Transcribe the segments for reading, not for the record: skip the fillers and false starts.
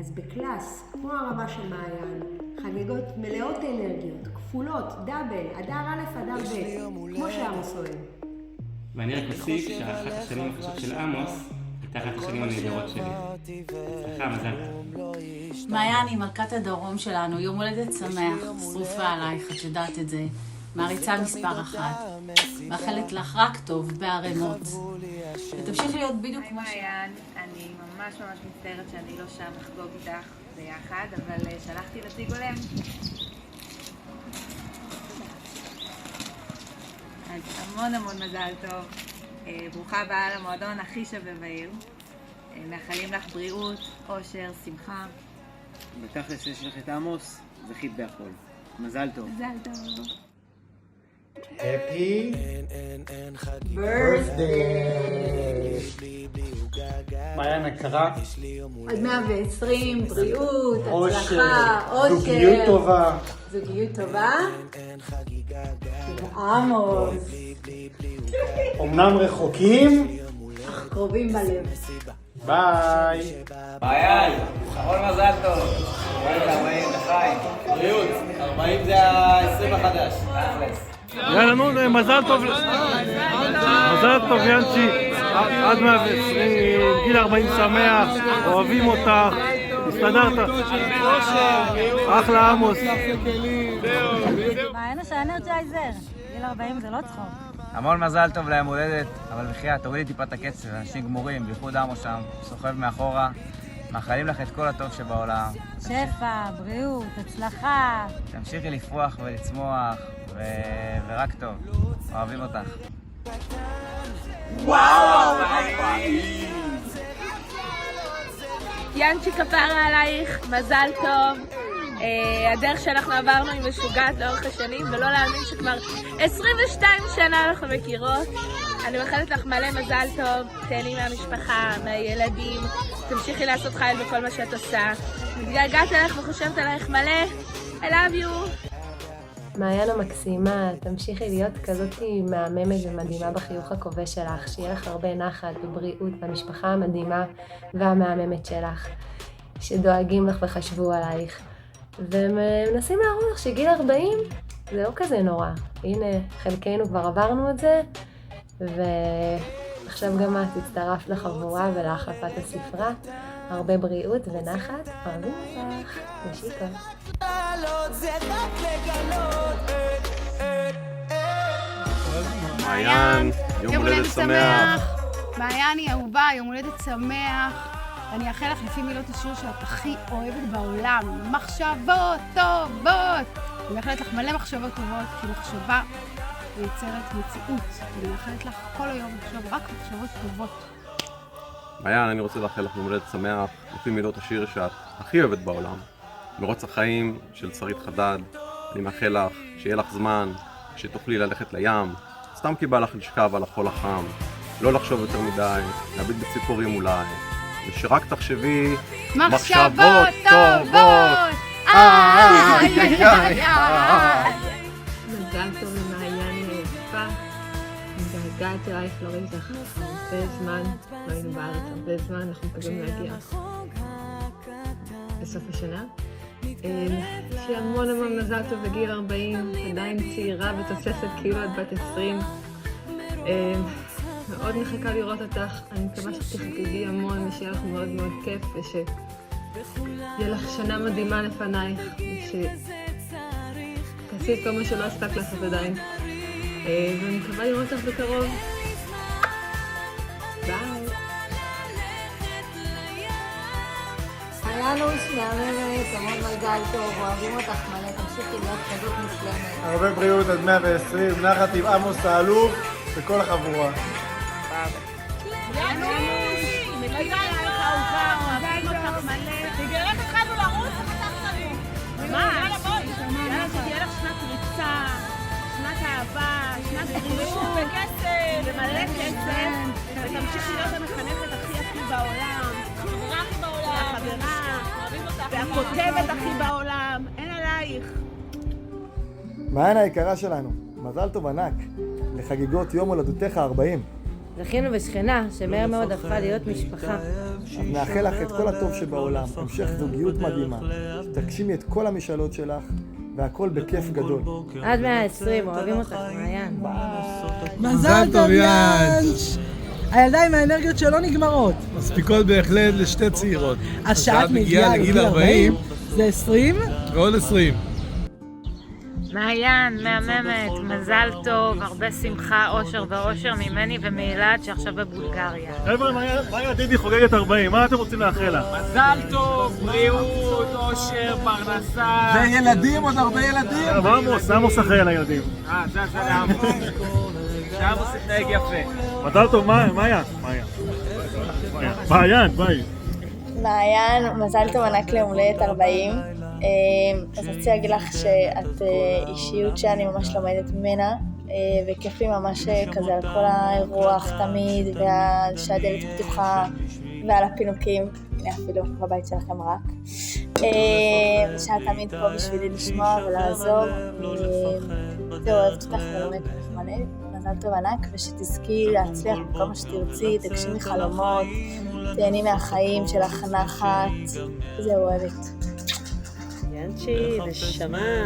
אז בקלאס, כמו הרבה של מעיין, חגיגות מלאות אנרגיות, כפולות, דאבל, אדר א', אדר ב', כמו שעמוס אוהב. ואני רק אוסיף שאחת השנים הקשות של עמוס הייתה אחת השנים הנהדרות שלי. הצלחה, מזל טוב. מעיין היא מלכת הדרום שלנו, יום הולדת שמח, שרופה עלייך, את יודעת את זה. מעריצה מספר 1. מאחלת לך רק טוב בערימות. ותמשיך להיות בדיוק כמו מעיין, אני ממש מצטערת שאני לא שם לחגוג איתך ביחד, אבל שלחתי נציג הולם. אז המון מזל טוב. ברוכה הבאה למועדון הכי שווה בעיר. מאחלים לך בריאות, אושר, שמחה. בתכלס יש לך את עמוס, זכית בהכל. מזל טוב. מזל טוב. Happy birthday. מעיין יקרה. עד 120, בריאות, הצלחה, זוגיות טובה. זוגיות טובה. עמוס. אמנם רחוקים, אך קרובים בלב. ביי. מעיין, המון מזל טוב. 40 לחיים. בריאות, 40 זה ה-20 החדש. יאללה נו, מזל טוב. מזל טוב ינצ'י. עד 120, גיל 40 שמח, אוהבים אותך, הסתדרת. אחלה עמוס. מעיין האנרג'ייזר, גיל 40 זה לא צחוק. המון מזל טוב ליום הולדת, אבל בחייה, תורידי טיפה את הקצב, אנשים גמורים, בייחוד עמוס שם, סוחב מאחורה. מאחלים לך את כל הטוב שבעולם. שפע, בריאות, הצלחה. תמשיכי לפרוח ולצמוח, ורק טוב. אוהבים אותך. וואו! ינצ'י כפרה עלייך, מזל טוב. הדרך שאנחנו עברנו היא משוגעת לאורך השנים, ולא להאמין שכבר 22 שנה אנחנו מכירות. אני מאחלת לך מלא מזל טוב, תהני מהמשפחה, מהילדים, תמשיכי לעשות חייל בכל מה שאת עושה. מתגעגעת אליך וחושבת עלייך מלא. I love you. מעיין המקסימה, תמשיכי להיות כזאת מהממת ומדהימה בחיוך הכובש שלך, שיהיה לך הרבה נחת ובריאות במשפחה המדהימה והמהממת שלך, שדואגים לך וחשבו עלייך. ומנסים להראות לך שגיל 40 זה לא כזה נורא. הנה, חלקנו כבר עברנו את זה, ועכשיו גם את הצטרפת לחבורה ולהחלפת הספרה. הרבה בריאות ונחת, אוהבים אותך, נשיקה. מעיין, יום הולדת שמח. מעיין היא אהובה, יום הולדת שמח. אני אאחל לך לפי מילות השיר שאת הכי אוהבת בעולם. מחשבות טובות. אני מאחלת לך מלא מחשבות טובות, כי מחשבה יוצרת מציאות. אני מאחלת לך כל היום לחשוב רק מחשבות טובות. מעיין, אני רוצה לאחל לך יום הולדת שמח, לפי מילות השיר שאת הכי אוהבת בעולם. מרוץ החיים של שרית חדד. אני מאחל לך שיהיה לך זמן, שתוכלי ללכת לים, סתם כי בא לך לשכב על החול החם, לא לחשוב יותר מדי, להביט בציפורים אולי, ושרק תחשבי מחשבות טובות. מזל טוב למעיין יפה, מתגעגעת אלייך, לא ראיתי לך הרבה זמן, לא היינו בארץ הרבה זמן, אנחנו מקווים להגיע בסוף השנה. שיהיה המון מזל טוב בגיל 40, עדיין צעירה ותוססת כאילו את בת 20. מאוד מחכה לראות אותך, אני מקווה שתחגגי המון ושיהיה לך מאוד כיף ושיהיה לך שנה מדהימה לפנייך ושתעשי את כל מה שלא הספק לעשות עדיין. ואני מקווה לראות אותך בקרוב. ביי. ינוש, מהממת, המון מזל טוב, אוהבים אותך מלא, תמשיכי להיות כזאת מושלמת. הרבה בריאות עד 120, נחת עם עמוס האלוף וכל החבורה. ינוש, מכירה לך אהובה, אוהבים אותך מלא. תגלה התחלנו לרוץ, מה? יאללה בואי. יאללה שתהיה לך שנת ריצה, שנת אהבה, שנת בריאות וכסף, ומלא כסף, ותמשיכי להיות המחנכת הכי בעולם. החברה הכי בעולם. החברה. והכותבת הכי בעולם. אין עלייך. מעיין היקרה שלנו, מזל טוב ענק לחגיגות יום הולדותך 40. זכינו בשכנה שמהר מאוד הפכה להיות משפחה. אז נאחל לך את כל הטוב שבעולם, המשך זוגיות מדהימה, תגשימי את כל המשאלות שלך, והכל בכיף גדול. עד 120, אוהבים אותך, מעיין. מזל טוב יאנש! הילדה עם האנרגיות שלא נגמרות. מספיקות בהחלט לשתי צעירות. אז שאת מגיעה לגיל 40, זה 20? ועוד 20. מעיין, מהממת, מזל טוב, הרבה שמחה, אושר ואושר ממני ומאילת שעכשיו בבולגריה. חבר'ה, מאיה דידי חוגגת 40, מה אתם רוצים לאחל לה? מזל טוב, בריאות, אושר, פרנסה. וילדים, עוד הרבה ילדים. עמוס אחראי על הילדים. זה לעמוס. שעמוס התנהג יפה. מזל טוב, מאיה. ביי. מעיין, מזל טוב ענק ליום הולדת 40. אז רציתי להגיד לך שאת אישיות שאני ממש לומדת ממנה, וכיף לי ממש כזה על כל האירוח תמיד, שהדלת פתוחה ועל הפינוקים, אפילו בבית שלכם רק. שאת תמיד פה בשבילי לשמוע ולעזור. זהו, אוהבת אותך ולומדת ממך מלא. מזל טוב ענק, ושתזכי להצליח בכל מה שתרצי, תגשימי חלומות, תהני מהחיים שלך נחת. זהו, אוהבת. ינצ'י, נשמה,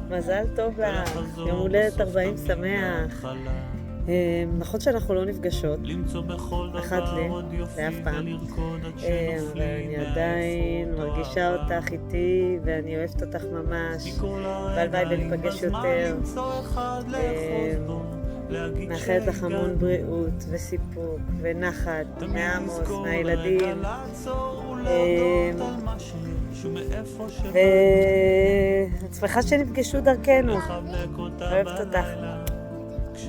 מזל טוב לך, יום הולדת 40 שמח. נכון שאנחנו לא נפגשות, אחת לאף פעם, ואני עדיין מרגישה אותך איתי ואני אוהבת אותך ממש, והלוואי וניפגש יותר. מאחלת לך המון בריאות וסיפוק ונחת מעמוס, מהילדים, ואת שמחה שנפגשו דרכנו. אוהבת אותך.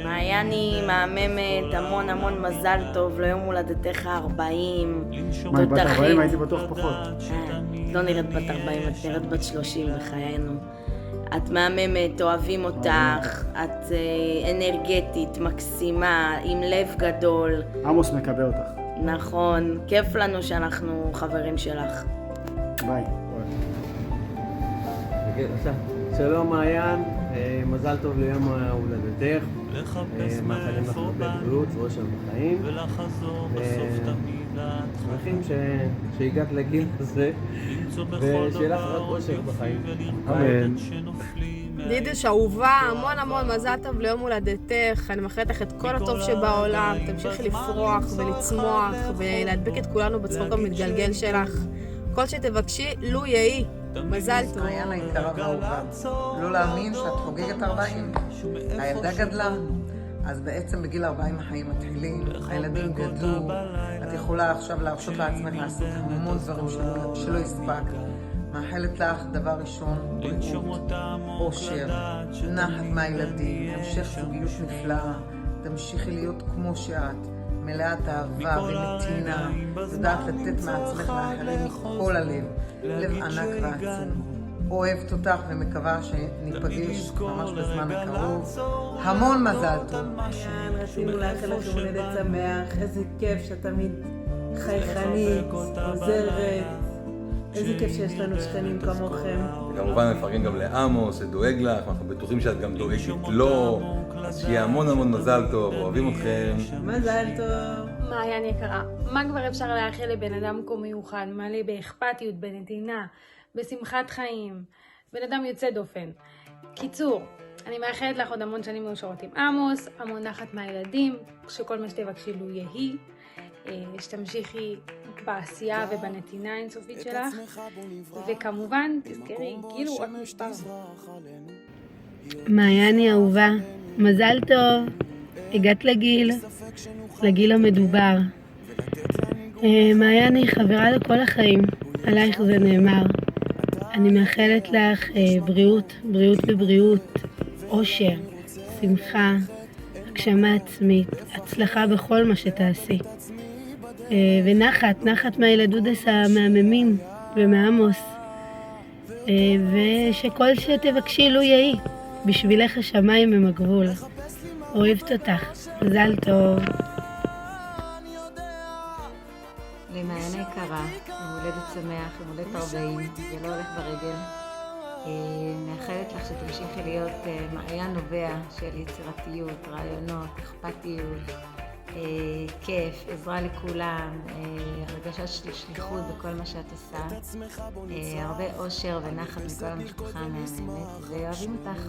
מעייני מהממת, המון מזל טוב ליום הולדתך 40. מה, היא בת 40? הייתי בטוח פחות. לא נראית בת 40, את נראית בת 30 בחיינו. את מהממת, אוהבים אותך, את אנרגטית, מקסימה, עם לב גדול. עמוס מקבל אותך. נכון, כיף לנו שאנחנו חברים שלך. ביי. שלום מעיין, מזל טוב ליום הולדתך, מאחלים לך הרבה בריאות ואושר בחיים, ושמחים שהגעת לגיל הזה ושיהיה לך רק אושר בחיים. אמן. דידש אהובה, המון מזל טוב ליום הולדתך, אני מאחלת לך את כל הטוב שבעולם, תמשיכי לפרוח ולצמוח ולהדביק את כולנו בצחוק המתגלגל שלך. כל שתבקשי, לו יהי. מזל טוב. מעיין היקרה והאהובה, לא להאמין שאת חוגגת 40. הילדה גדלה, אז בעצם בגיל 40 החיים מתחילים, הילדים גדלו, את יכולה עכשיו להרשות לעצמך לעשות המון דברים שלא הספק. מאחלת לך דבר ראשון, בריאות, אושר, נחת מהילדים, המשך זוגיות נפלאה, תמשיכי להיות כמו שאת, מלאת אהבה ונתינה, יודעת לתת מעצמך לאחרים מכל הלב, לב ענק ועצום. אוהבת אותך ומקווה שניפגש ממש בזמן הקרוב. המון מזל טוב. רצינו לאחל לך יום הולדת שמח, איזה כיף שאת תמיד חייכנית, עוזרת. איזה כיף שיש לנו שכנים כמוכם. כמובן מפרגן גם לעמוס, שדואג לך, אנחנו בטוחים שאת גם דואגת לו, אז שיהיה המון מזל טוב, אוהבים אתכם. מזל טוב. מעיין יקרה, מה כבר אפשר לאחל לבן אדם כה מיוחד, מלא באכפתיות, בנתינה, בשמחת חיים, בן אדם יוצא דופן. קיצור, אני מאחלת לך עוד המון שנים מאושרות עם עמוס, המון נחת מהילדים, שכל מה שתבקשי לו יהי, שתמשיכי בעשייה ובנתינה האינסופית שלך, וכמובן תזכרי, גיל הוא רק מספר. מעייני אהובה, מזל טוב, הגעת לגיל המדובר. מעייני חברה לכל החיים, עלייך זה נאמר. אני מאחלת לך בריאות, אושר, שמחה, הגשמה עצמית, הצלחה בכל מה שתעשי. ונחת מהילדודס המהממים ומעמוס. ושכל שתבקשי לו יהי, בשבילך השמיים הם הגבול. אוהבת אותך, מזל טוב. למעיין היקרה, יום הולדת שמח, יום הולדת 40, זה לא הולך ברגל. מאחלת לך שתמשיכי להיות מעיין נובע של יצירתיות, רעיונות, אכפתיות, כיף, עזרה לכולם, הרגשת שליחות בכל מה שאת עושה, הרבה אושר ונחת מכל המשפחה המהממת, ואוהבים אותך.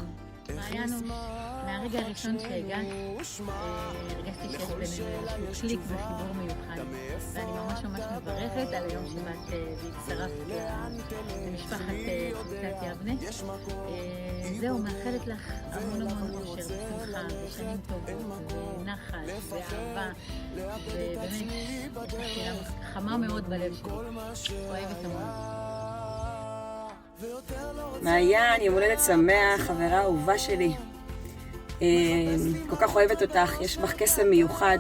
מעיין, מהרגע הראשון שהגעת, הרגשתי שיש בינינו איזשהו קליק וחיבור מיוחד, ואני ממש מברכת על היום שבאת והצטרפת למשפחת קבוצת יבנה. זהו, מאחלת לך המון אושר ושמחה ושנים טובות ונחת ואהבה, ובאמת יש לך שאלה חמה מאוד בלב שלי, אוהבת המון. מעיין, יום הולדת שמח, חברה אהובה שלי. כל כך אוהבת אותך, יש בך קסם מיוחד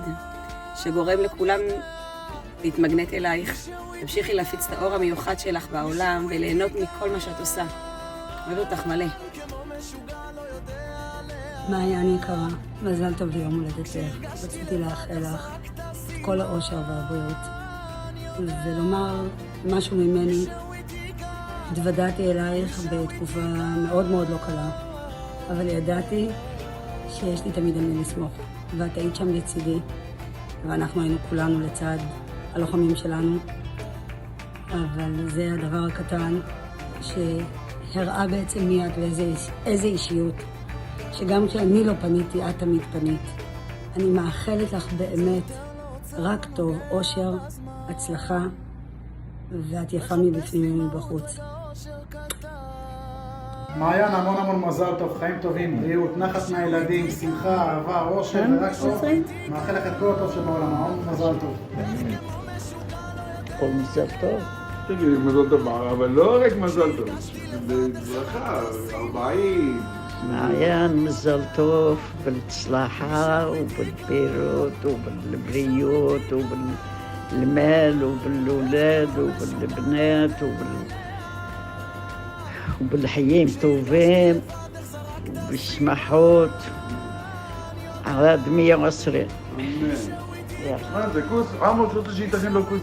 שגורם לכולם להתמגנט אלייך. תמשיכי להפיץ את האור המיוחד שלך בעולם וליהנות מכל מה שאת עושה. אוהבת אותך מלא. מעיין יקרה, מזל טוב ליום הולדתך. רציתי לאחל לך את כל האושר והבריאות ולומר משהו ממני. התוודעתי אלייך בתקופה מאוד מאוד לא קלה, אבל ידעתי שיש לי תמיד על מי לסמוך, ואת היית שם לצידי, ואנחנו היינו כולנו לצד הלוחמים שלנו, אבל זה הדבר הקטן שהראה בעצם מי את ואיזה אישיות, שגם כשאני לא פניתי, את תמיד פנית. אני מאחלת לך באמת רק טוב, אושר, הצלחה, ואת יפה מבפנים ומבחוץ. מעיין, המון מזל טוב, חיים טובים, בריאות, נחת מהילדים, שמחה, אהבה, אושר ורק טוב. מאחל לך את כל הטוב שבעולם, המון מזל טוב. כל מזל טוב. תגיד, מזל טוב, אבל לא רק מזל טוב, זה ברכה, 40. מעיין, מזל טוב بالصلاحة وبالبيروت وبالبريوت وبالمال وبالأولاد وبالبنات وبالحيين طوبين وبالسماحات على 120. מה זה כוס? עמוס לא תשאי תכין לו כוס.